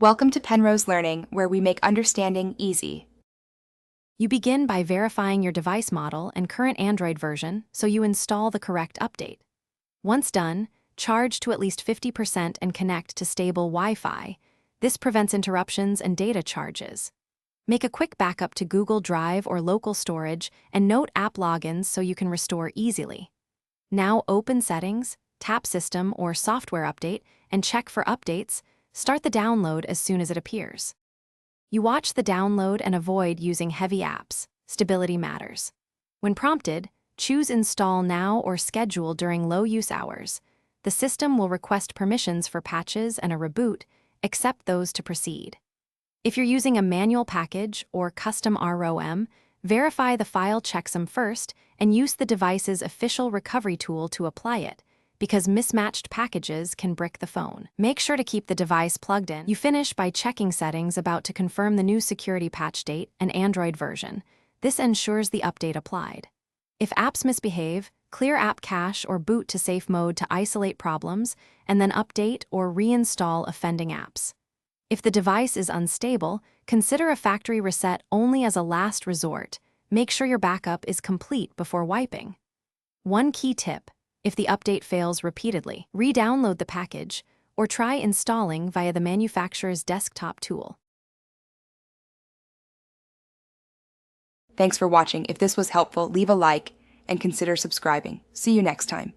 Welcome to Penrose Learning, where we make understanding easy. You begin by verifying your device model and current Android version so you install the correct update. Once done, charge to at least 50% and connect to stable Wi-Fi. This prevents interruptions and data charges. Make a quick backup to Google Drive or local storage and note app logins so you can restore easily. Now open Settings, tap System or Software Update, and check for updates. Start the download as soon as it appears. You watch the download and avoid using heavy apps. Stability matters. When prompted, choose Install Now or Schedule during low-use hours. The system will request permissions for patches and a reboot, except those to proceed. If you're using a manual package or custom ROM, verify the file checksum first and use the device's official recovery tool to apply it, because mismatched packages can brick the phone. Make sure to keep the device plugged in. You finish by checking settings about to confirm the new security patch date and Android version. This ensures the update applied. If apps misbehave, clear app cache or boot to safe mode to isolate problems, and then update or reinstall offending apps. If the device is unstable, consider a factory reset only as a last resort. Make sure your backup is complete before wiping. One key tip: if the update fails repeatedly, re-download the package or try installing via the manufacturer's desktop tool. Thanks for watching. If this was helpful, leave a like and consider subscribing. See you next time.